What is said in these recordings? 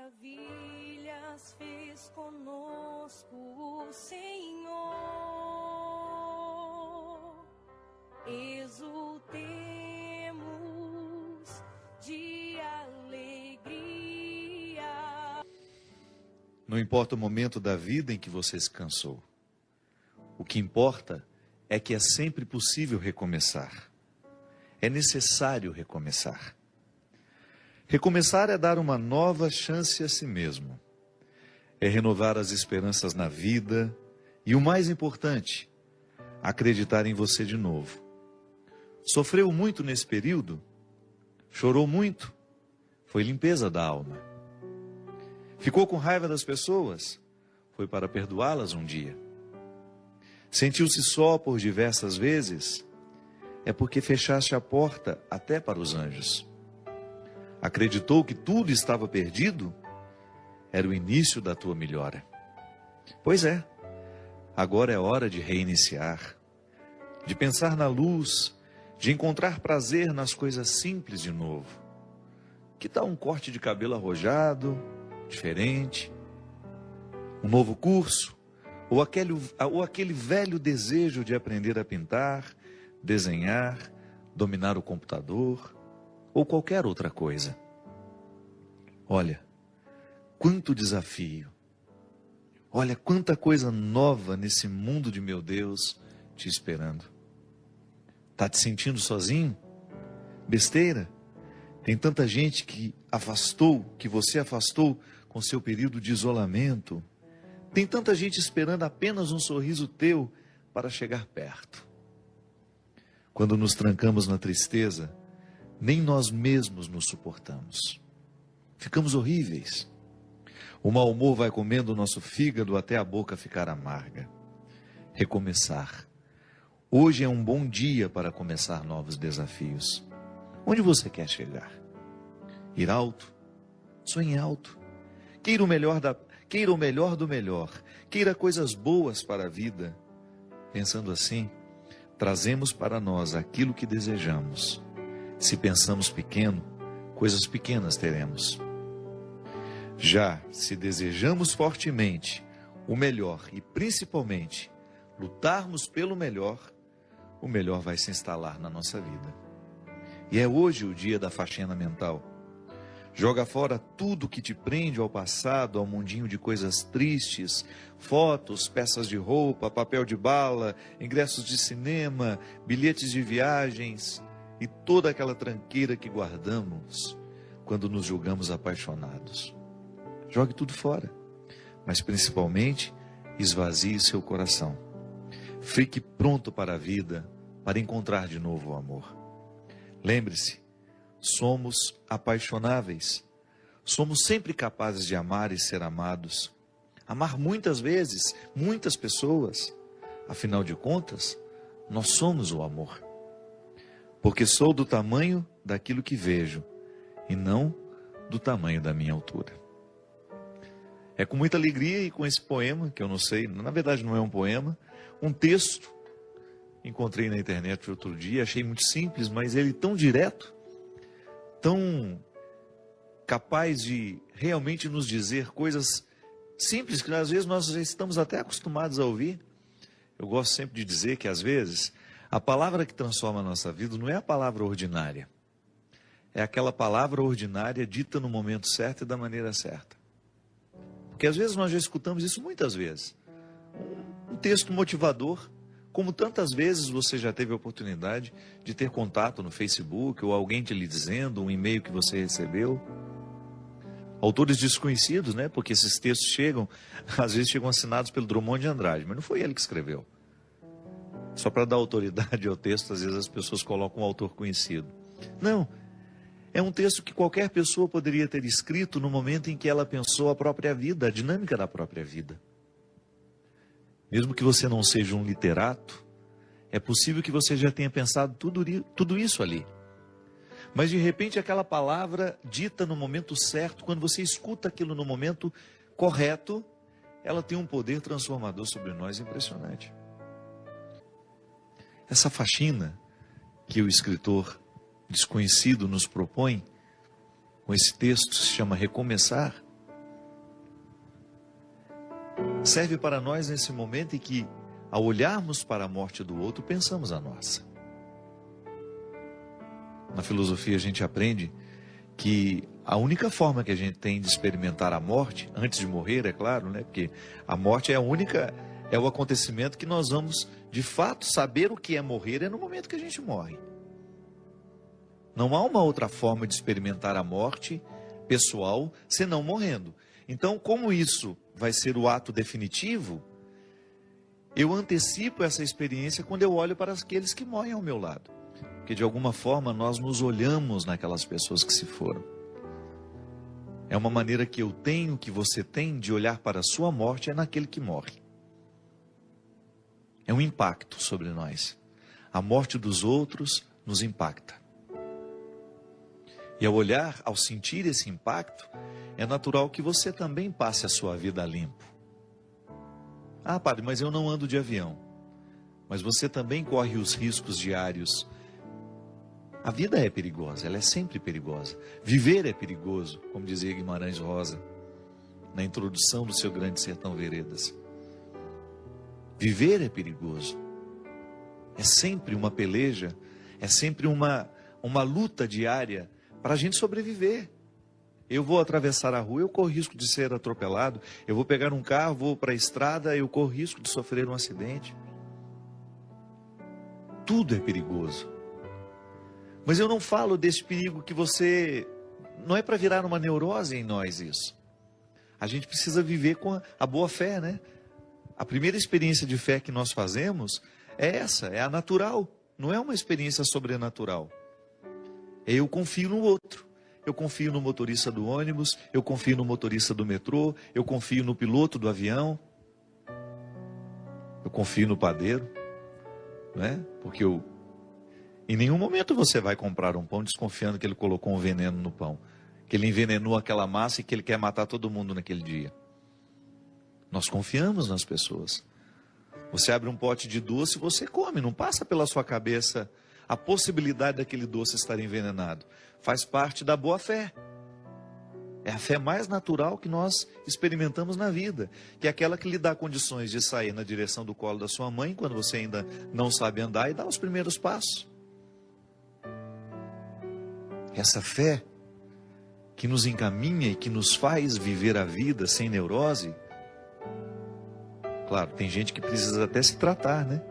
Maravilhas fez conosco o Senhor, exultemos de alegria. Não importa o momento da vida em que você se cansou, o que importa é que é sempre possível recomeçar. É necessário recomeçar. Recomeçar é dar uma nova chance a si mesmo. É renovar as esperanças na vida e, o mais importante, acreditar em você de novo. Sofreu muito nesse período? Chorou muito? Foi limpeza da alma. Ficou com raiva das pessoas? Foi para perdoá-las um dia. Sentiu-se só por diversas vezes? É porque fechaste a porta até para os anjos. Acreditou que tudo estava perdido? Era o início da tua melhora. Pois é, agora é hora de reiniciar, de pensar na luz, de encontrar prazer nas coisas simples de novo. Que tal um corte de cabelo arrojado, diferente? Um novo curso? Ou aquele velho desejo de aprender a pintar, desenhar, dominar o computador, ou qualquer outra coisa. Olha, quanto desafio. Olha, quanta coisa nova nesse mundo de meu Deus te esperando. Tá te sentindo sozinho? Besteira? Tem tanta gente que você afastou com seu período de isolamento. Tem tanta gente esperando apenas um sorriso teu para chegar perto. Quando nos trancamos na tristeza, nem nós mesmos nos suportamos. Ficamos horríveis. O mau humor vai comendo o nosso fígado até a boca ficar amarga. Recomeçar. Hoje é um bom dia para começar novos desafios. Onde você quer chegar? Ir alto? Sonhe alto. Queira o melhor do melhor. Queira coisas boas para a vida. Pensando assim, trazemos para nós aquilo que desejamos. Se pensamos pequeno, coisas pequenas teremos. Já se desejamos fortemente o melhor e principalmente lutarmos pelo melhor, o melhor vai se instalar na nossa vida. E é hoje o dia da faxina mental. Joga fora tudo que te prende ao passado, ao mundinho de coisas tristes, fotos, peças de roupa, papel de bala, ingressos de cinema, bilhetes de viagens e toda aquela tranqueira que guardamos quando nos julgamos apaixonados. Jogue tudo fora, mas principalmente esvazie seu coração. Fique pronto para a vida, para encontrar de novo o amor. Lembre-se, somos apaixonáveis. Somos sempre capazes de amar e ser amados. Amar muitas vezes, muitas pessoas. Afinal de contas, nós somos o amor. Porque sou do tamanho daquilo que vejo, e não do tamanho da minha altura. É com muita alegria e com esse poema, que eu não sei, na verdade não é um poema, um texto, encontrei na internet outro dia, achei muito simples, mas ele tão direto, tão capaz de realmente nos dizer coisas simples, que às vezes nós já estamos até acostumados a ouvir. Eu gosto sempre de dizer que às vezes a palavra que transforma a nossa vida não é a palavra ordinária. É aquela palavra ordinária dita no momento certo e da maneira certa. Porque às vezes nós já escutamos isso muitas vezes. Um texto motivador, como tantas vezes você já teve a oportunidade de ter contato no Facebook, ou alguém te lhe dizendo, um e-mail que você recebeu. Autores desconhecidos, né? Porque esses textos às vezes chegam assinados pelo Drummond de Andrade, mas não foi ele que escreveu. Só para dar autoridade ao texto, às vezes as pessoas colocam um autor conhecido. Não, é um texto que qualquer pessoa poderia ter escrito no momento em que ela pensou a própria vida, a dinâmica da própria vida. Mesmo que você não seja um literato, é possível que você já tenha pensado tudo isso ali. Mas de repente aquela palavra dita no momento certo, quando você escuta aquilo no momento correto, ela tem um poder transformador sobre nós impressionante. Essa faxina que o escritor desconhecido nos propõe, com esse texto, se chama Recomeçar. serve para nós nesse momento em que, ao olharmos para a morte do outro, pensamos a nossa. Na filosofia a gente aprende que a única forma que a gente tem de experimentar a morte, antes de morrer, é claro, né? Porque a morte é o acontecimento que nós vamos, de fato, saber o que é morrer é no momento que a gente morre. Não há uma outra forma de experimentar a morte pessoal senão morrendo. Então, como isso vai ser o ato definitivo, eu antecipo essa experiência quando eu olho para aqueles que morrem ao meu lado. Porque de alguma forma nós nos olhamos naquelas pessoas que se foram. É uma maneira que eu tenho, que você tem, de olhar para a sua morte, é naquele que morre. É um impacto sobre nós. A morte dos outros nos impacta. E ao olhar, ao sentir esse impacto, é natural que você também passe a sua vida a limpo. Ah, padre, mas eu não ando de avião. Mas você também corre os riscos diários. A vida é perigosa, ela é sempre perigosa. Viver é perigoso, como dizia Guimarães Rosa, na introdução do seu Grande Sertão Veredas. Viver é perigoso. É sempre uma peleja, é sempre uma luta diária para a gente sobreviver. Eu vou atravessar a rua, eu corro risco de ser atropelado. Eu vou pegar um carro, vou para a estrada, eu corro risco de sofrer um acidente. Tudo é perigoso. Mas eu não falo desse perigo que você... Não é para virar uma neurose em nós isso. A gente precisa viver com a boa fé, né? A primeira experiência de fé que nós fazemos é essa, é a natural. Não é uma experiência sobrenatural. Eu confio no outro. Eu confio no motorista do ônibus, eu confio no motorista do metrô, eu confio no piloto do avião. Eu confio no padeiro, né? Porque em nenhum momento você vai comprar um pão desconfiando que ele colocou um veneno no pão, que ele envenenou aquela massa e que ele quer matar todo mundo naquele dia. Nós confiamos nas pessoas. Você abre um pote de doce, você come, não passa pela sua cabeça a possibilidade daquele doce estar envenenado. Faz parte da boa fé. É a fé mais natural que nós experimentamos na vida, que é aquela que lhe dá condições de sair na direção do colo da sua mãe, quando você ainda não sabe andar, e dar os primeiros passos. Essa fé que nos encaminha e que nos faz viver a vida sem neurose. Claro, tem gente que precisa até se tratar, né?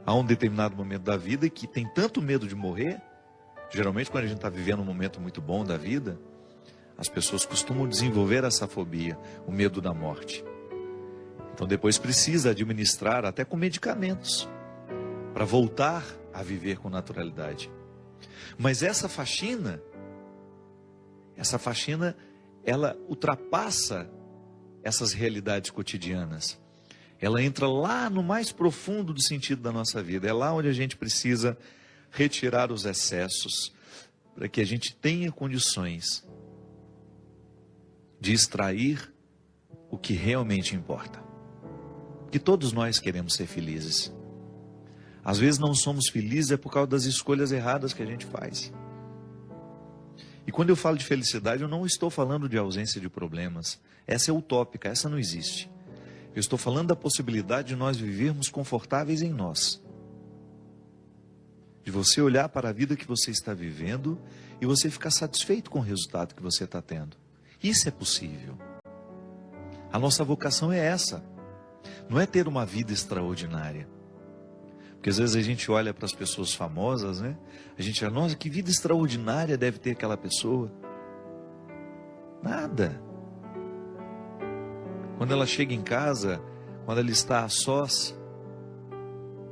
Há um determinado momento da vida que tem tanto medo de morrer. Geralmente quando a gente está vivendo um momento muito bom da vida, as pessoas costumam desenvolver essa fobia, o medo da morte. Então depois precisa administrar até com medicamentos, para voltar a viver com naturalidade. Mas essa faxina, ela ultrapassa essas realidades cotidianas. Ela entra lá no mais profundo do sentido da nossa vida. É lá onde a gente precisa retirar os excessos, para que a gente tenha condições de extrair o que realmente importa. Porque todos nós queremos ser felizes. Às vezes não somos felizes é por causa das escolhas erradas que a gente faz. E quando eu falo de felicidade, eu não estou falando de ausência de problemas. Essa é utópica, essa não existe. Eu estou falando da possibilidade de nós vivermos confortáveis em nós. De você olhar para a vida que você está vivendo e você ficar satisfeito com o resultado que você está tendo. Isso é possível. A nossa vocação é essa. Não é ter uma vida extraordinária. Porque às vezes a gente olha para as pessoas famosas, né? A gente fala, nossa, que vida extraordinária deve ter aquela pessoa. Nada. Quando ela chega em casa, quando ela está a sós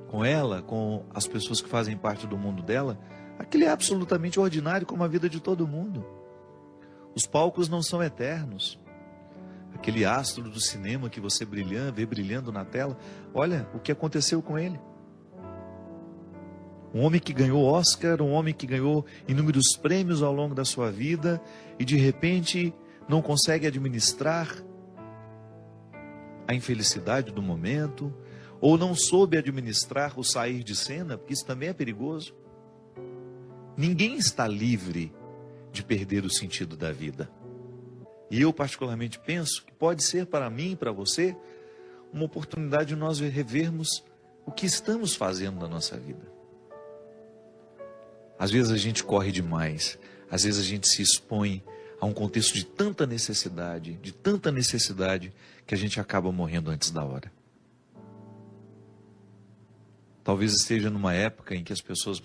com ela, com as pessoas que fazem parte do mundo dela, aquilo é absolutamente ordinário como a vida de todo mundo. Os palcos não são eternos. Aquele astro do cinema que você vê brilhando na tela, olha o que aconteceu com ele. Um homem que ganhou Oscar, um homem que ganhou inúmeros prêmios ao longo da sua vida e de repente não consegue administrar a infelicidade do momento, ou não soube administrar o sair de cena, porque isso também é perigoso. Ninguém está livre de perder o sentido da vida. E eu particularmente penso que pode ser para mim e para você uma oportunidade de nós revermos o que estamos fazendo na nossa vida. Às vezes a gente corre demais, às vezes a gente se expõe a um contexto de tanta necessidade, que a gente acaba morrendo antes da hora. Talvez esteja numa época em que as pessoas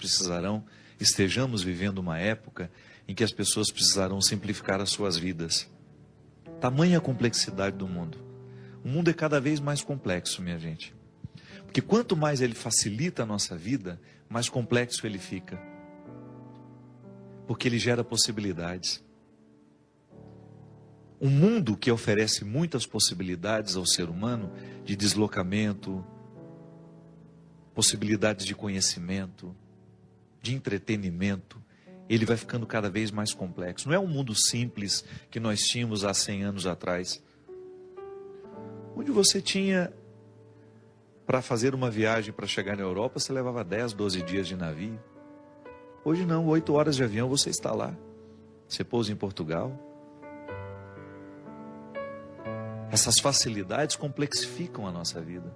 estejamos vivendo uma época em que as pessoas precisarão simplificar as suas vidas. Tamanha a complexidade do mundo. O mundo é cada vez mais complexo, minha gente. Porque quanto mais ele facilita a nossa vida, mais complexo ele fica. Porque ele gera possibilidades. Um mundo que oferece muitas possibilidades ao ser humano, de deslocamento, possibilidades de conhecimento, de entretenimento, ele vai ficando cada vez mais complexo. Não é um mundo simples que nós tínhamos há 100 anos atrás, onde você tinha, para fazer uma viagem para chegar na Europa, você levava 10, 12 dias de navio. Hoje não, 8 horas de avião você está lá. Você pousa em Portugal. Essas facilidades complexificam a nossa vida.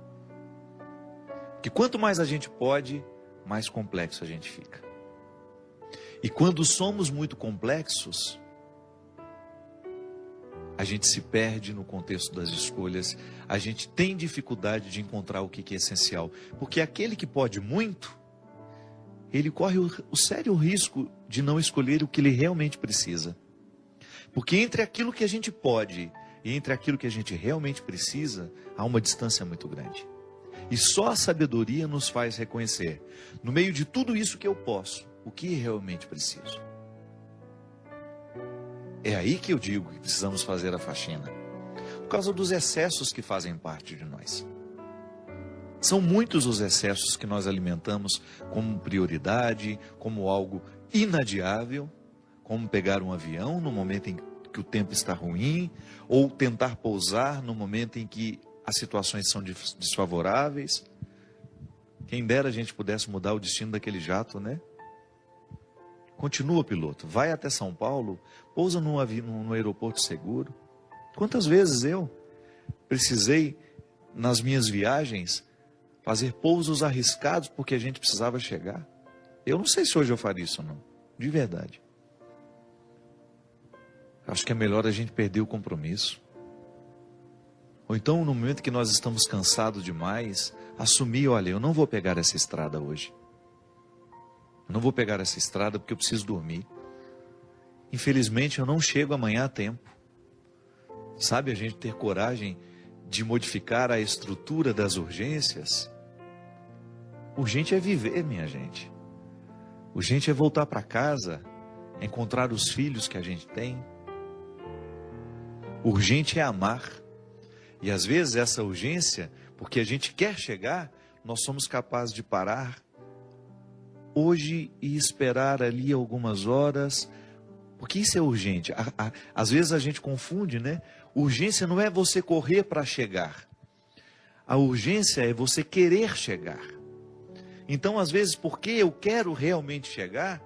Porque quanto mais a gente pode, mais complexo a gente fica. E quando somos muito complexos, a gente se perde no contexto das escolhas, a gente tem dificuldade de encontrar o que é essencial. Porque aquele que pode muito, ele corre o sério risco de não escolher o que ele realmente precisa. Porque entre aquilo que a gente pode e entre aquilo que a gente realmente precisa, há uma distância muito grande. E só a sabedoria nos faz reconhecer, no meio de tudo isso que eu posso, o que realmente preciso. É aí que eu digo que precisamos fazer a faxina. Por causa dos excessos que fazem parte de nós. São muitos os excessos que nós alimentamos como prioridade, como algo inadiável, como pegar um avião no momento em que o tempo está ruim, ou tentar pousar no momento em que as situações são desfavoráveis. Quem dera a gente pudesse mudar o destino daquele jato, né? Continua, piloto, vai até São Paulo, pousa no aeroporto seguro. Quantas vezes eu precisei, nas minhas viagens, fazer pousos arriscados porque a gente precisava chegar? Eu não sei se hoje eu faria isso ou não, de verdade. Acho que é melhor a gente perder o compromisso. Ou então, no momento que nós estamos cansados demais, assumir, olha, eu não vou pegar essa estrada hoje. Eu não vou pegar essa estrada porque eu preciso dormir. Infelizmente, eu não chego amanhã a tempo. Sabe, a gente ter coragem de modificar a estrutura das urgências. Urgente é viver, minha gente. Urgente é voltar para casa, encontrar os filhos que a gente tem. Urgente é amar. E às vezes essa urgência, porque a gente quer chegar, nós somos capazes de parar hoje e esperar ali algumas horas, porque isso é urgente. Às vezes a gente confunde, né? Urgência não é você correr para chegar. A urgência é você querer chegar. Então, às vezes, porque eu quero realmente chegar,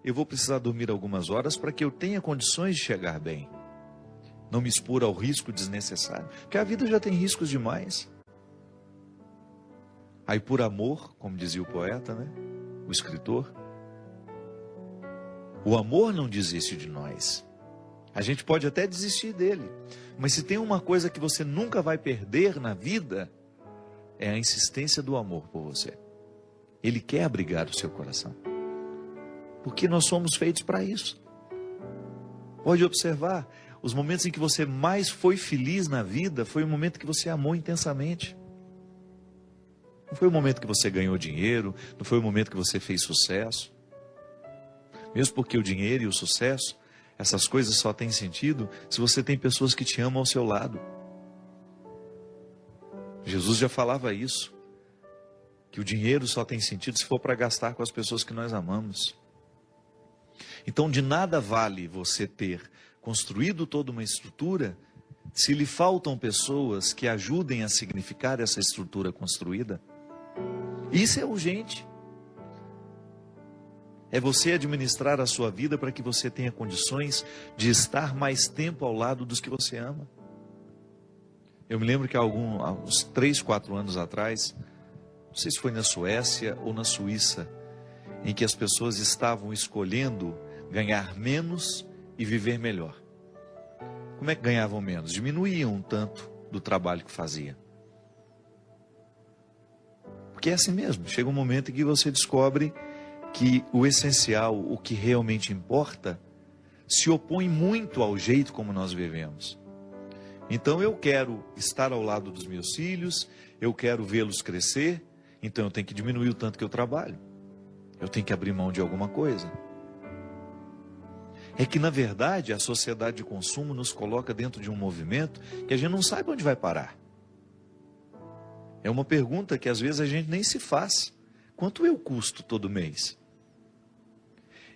eu vou precisar dormir algumas horas para que eu tenha condições de chegar bem. Não me expor ao risco desnecessário, porque a vida já tem riscos demais. Aí por amor, como dizia o poeta, né? O escritor, o amor não desiste de nós. A gente pode até desistir dele, mas se tem uma coisa que você nunca vai perder na vida, é a insistência do amor por você. Ele quer abrigar o seu coração, porque nós somos feitos para isso. Pode observar, os momentos em que você mais foi feliz na vida, foi o momento que você amou intensamente. Não foi o momento que você ganhou dinheiro, não foi o momento que você fez sucesso. Mesmo porque o dinheiro e o sucesso, essas coisas só têm sentido se você tem pessoas que te amam ao seu lado. Jesus já falava isso, que o dinheiro só tem sentido se for para gastar com as pessoas que nós amamos. Então, de nada vale você ter construído toda uma estrutura se lhe faltam pessoas que ajudem a significar essa estrutura construída. Isso é urgente. É você administrar a sua vida para que você tenha condições de estar mais tempo ao lado dos que você ama. Eu me lembro que há uns 3, 4 anos atrás, não sei se foi na Suécia ou na Suíça, em que as pessoas estavam escolhendo ganhar menos e viver melhor. Como é que ganhavam menos? Diminuíam um tanto do trabalho que fazia. Porque é assim mesmo, chega um momento em que você descobre que o essencial, o que realmente importa, se opõe muito ao jeito como nós vivemos. Então eu quero estar ao lado dos meus filhos, eu quero vê-los crescer, então eu tenho que diminuir o tanto que eu trabalho. Eu tenho que abrir mão de alguma coisa. É que na verdade a sociedade de consumo nos coloca dentro de um movimento que a gente não sabe onde vai parar. É uma pergunta que às vezes a gente nem se faz. Quanto eu custo todo mês?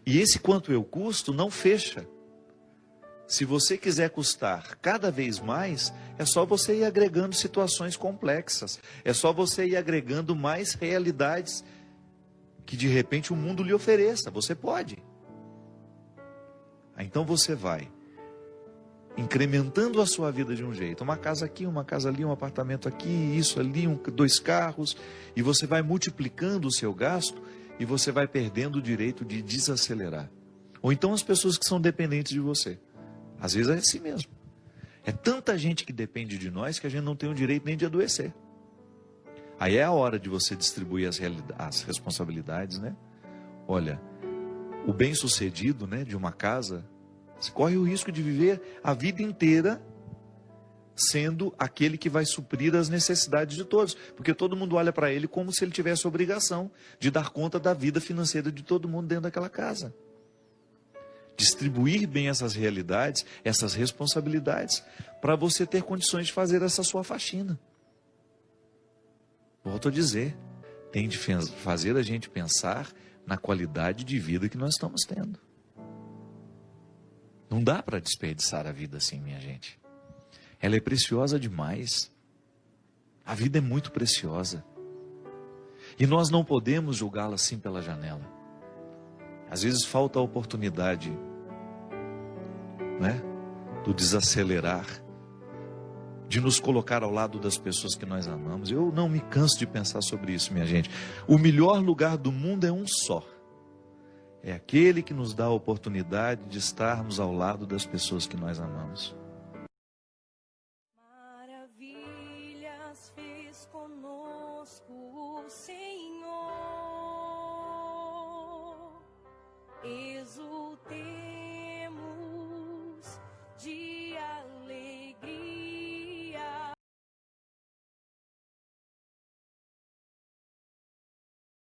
E esse quanto eu custo não fecha. Se você quiser custar cada vez mais, é só você ir agregando situações complexas. É só você ir agregando mais realidades que de repente o mundo lhe ofereça. Você pode. Então você vai incrementando a sua vida de um jeito. Uma casa aqui, uma casa ali, um apartamento aqui, isso ali, 2 carros. E você vai multiplicando o seu gasto e você vai perdendo o direito de desacelerar. Ou então as pessoas que são dependentes de você. Às vezes é assim mesmo. É tanta gente que depende de nós que a gente não tem o direito nem de adoecer. Aí é a hora de você distribuir as responsabilidades, né? Olha, o bem-sucedido, né, de uma casa, você corre o risco de viver a vida inteira sendo aquele que vai suprir as necessidades de todos. Porque todo mundo olha para ele como se ele tivesse a obrigação de dar conta da vida financeira de todo mundo dentro daquela casa. Distribuir bem essas realidades, essas responsabilidades, para você ter condições de fazer essa sua faxina. Volto a dizer, tem de fazer a gente pensar na qualidade de vida que nós estamos tendo. Não dá para desperdiçar a vida assim, minha gente. Ela é preciosa demais. A vida é muito preciosa. E nós não podemos julgá-la assim pela janela. Às vezes falta a oportunidade, né, do desacelerar, de nos colocar ao lado das pessoas que nós amamos. Eu não me canso de pensar sobre isso, minha gente. O melhor lugar do mundo é um só. É aquele que nos dá a oportunidade de estarmos ao lado das pessoas que nós amamos.